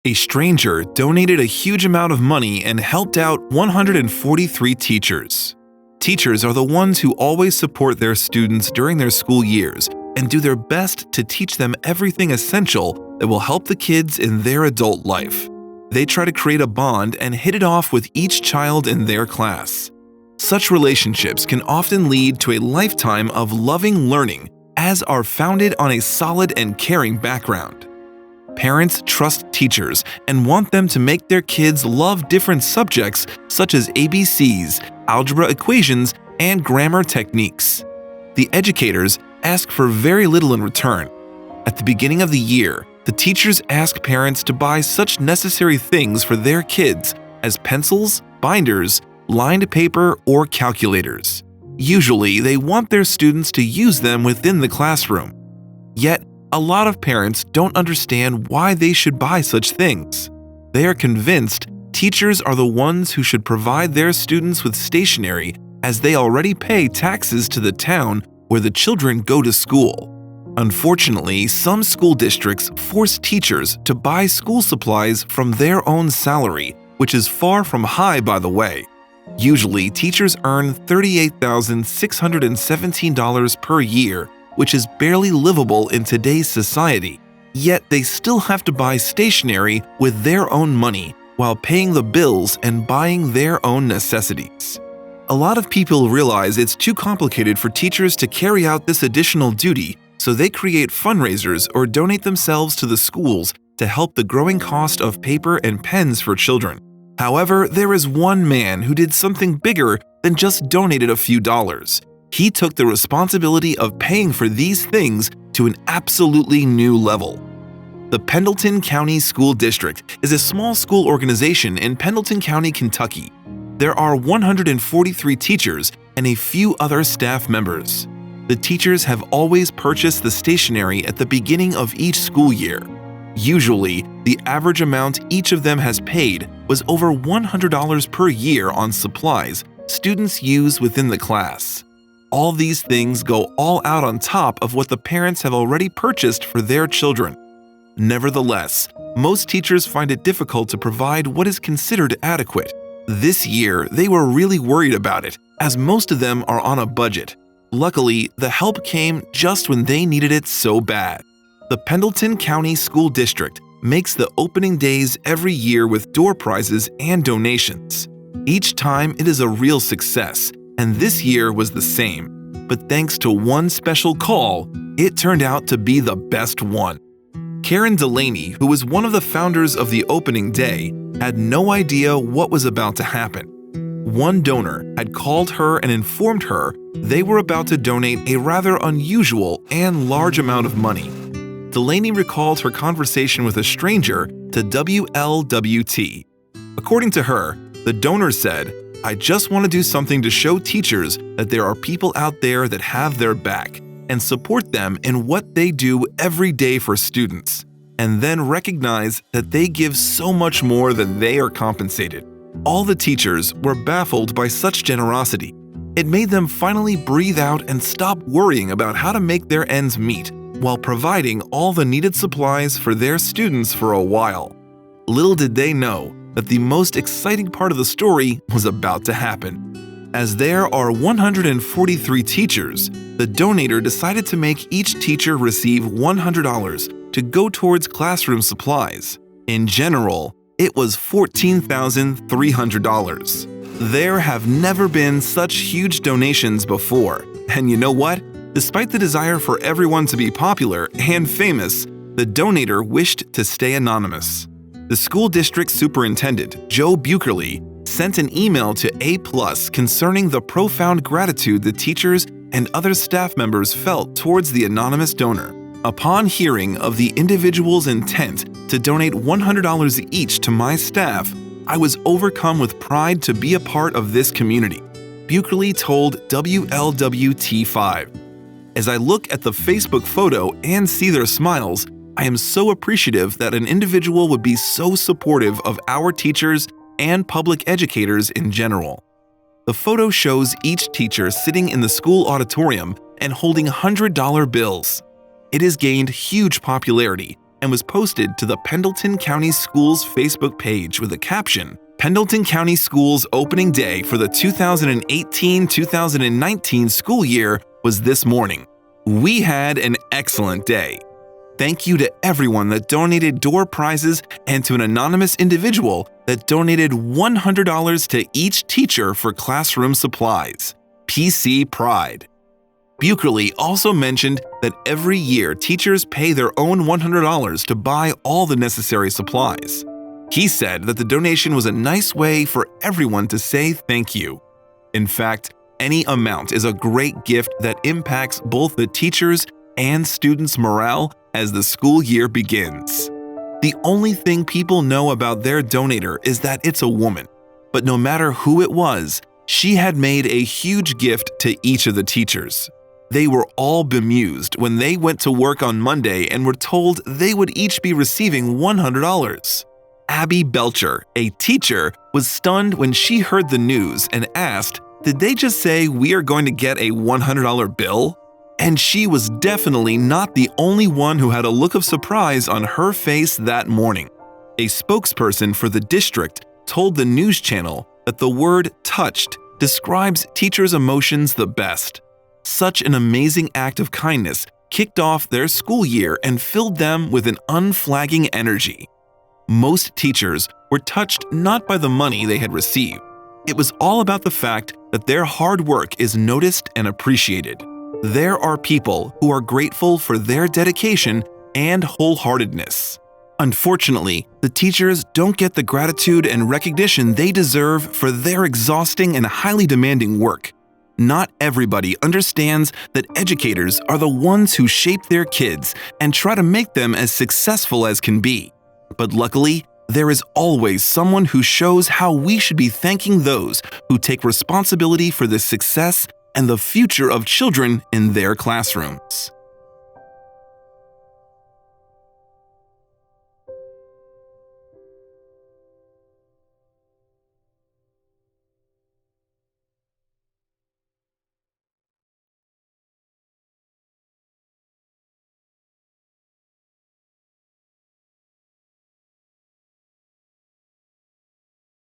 A stranger donated a huge amount of money and helped out 143 teachers. Teachers are the ones who always support their students during their school years and do their best to teach them everything essential that will help the kids in their adult life. They try to create a bond and hit it off with each child in their class. Such relationships can often lead to a lifetime of loving learning, as are founded on a solid and caring background. Parents trust teachers and want them to make their kids love different subjects such as ABCs, algebra equations, and grammar techniques. The educators ask for very little in return. At the beginning of the year, the teachers ask parents to buy such necessary things for their kids as pencils, binders, lined paper, or calculators. Usually, they want their students to use them within the classroom. Yet, a lot of parents don't understand why they should buy such things. They are convinced teachers are the ones who should provide their students with stationery, as they already pay taxes to the town where the children go to school. Unfortunately, some school districts force teachers to buy school supplies from their own salary, which is far from high, by the way. Usually, teachers earn $38,617 per year, which is barely livable in today's society. Yet they still have to buy stationery with their own money while paying the bills and buying their own necessities. A lot of people realize it's too complicated for teachers to carry out this additional duty, so they create fundraisers or donate themselves to the schools to help the growing cost of paper and pens for children. However, there is one man who did something bigger than just donated a few dollars. He took the responsibility of paying for these things to an absolutely new level. The Pendleton County School District is a small school organization in Pendleton County, Kentucky. There are 143 teachers and a few other staff members. The teachers have always purchased the stationery at the beginning of each school year. Usually, the average amount each of them has paid was over $100 per year on supplies students use within the class. All these things go all out on top of what the parents have already purchased for their children. Nevertheless, most teachers find it difficult to provide what is considered adequate. This year, they were really worried about it, as most of them are on a budget. Luckily, the help came just when they needed it so bad. The Pendleton County School District makes the opening days every year with door prizes and donations. Each time it is a real success, and this year was the same. But thanks to one special call, it turned out to be the best one. Karen Delaney, who was one of the founders of the opening day, had no idea what was about to happen. One donor had called her and informed her they were about to donate a rather unusual and large amount of money. Delaney recalled her conversation with a stranger to WLWT. According to her, the donor said, "I just want to do something to show teachers that there are people out there that have their back and support them in what they do every day for students, and then recognize that they give so much more than they are compensated." All the teachers were baffled by such generosity. It made them finally breathe out and stop worrying about how to make their ends meet, while providing all the needed supplies for their students for a while. Little did they know that the most exciting part of the story was about to happen. As there are 143 teachers, the donator decided to make each teacher receive $100 to go towards classroom supplies. In general, it was $14,300. There have never been such huge donations before. And you know what? Despite the desire for everyone to be popular and famous, the donator wished to stay anonymous. The school district superintendent, Joe Bucherly, sent an email to A+ concerning the profound gratitude the teachers and other staff members felt towards the anonymous donor. Upon hearing of the individual's intent to donate $100 each to my staff, I was overcome with pride to be a part of this community, Bucherly told WLWT5. As I look at the Facebook photo and see their smiles, I am so appreciative that an individual would be so supportive of our teachers and public educators in general. The photo shows each teacher sitting in the school auditorium and holding $100 bills. It has gained huge popularity, and was posted to the Pendleton County Schools Facebook page with a caption, "Pendleton County Schools opening day for the 2018-2019 school year was this morning. We had an excellent day. Thank you to everyone that donated door prizes and to an anonymous individual that donated $100 to each teacher for classroom supplies. PC Pride." Bucherle also mentioned that every year teachers pay their own $100 to buy all the necessary supplies. He said that the donation was a nice way for everyone to say thank you. In fact, any amount is a great gift that impacts both the teachers and students' morale as the school year begins. The only thing people know about their donator is that it's a woman, but no matter who it was, she had made a huge gift to each of the teachers. They were all bemused when they went to work on Monday and were told they would each be receiving $100. Abby Belcher, a teacher, was stunned when she heard the news and asked, "Did they just say we are going to get a $100 bill?" And she was definitely not the only one who had a look of surprise on her face that morning. A spokesperson for the district told the news channel that the word "touched" describes teachers' emotions the best. Such an amazing act of kindness kicked off their school year and filled them with an unflagging energy. Most teachers were touched not by the money they had received. It was all about the fact that their hard work is noticed and appreciated. There are people who are grateful for their dedication and wholeheartedness. Unfortunately, the teachers don't get the gratitude and recognition they deserve for their exhausting and highly demanding work. Not everybody understands that educators are the ones who shape their kids and try to make them as successful as can be. But luckily, there is always someone who shows how we should be thanking those who take responsibility for the success and the future of children in their classrooms.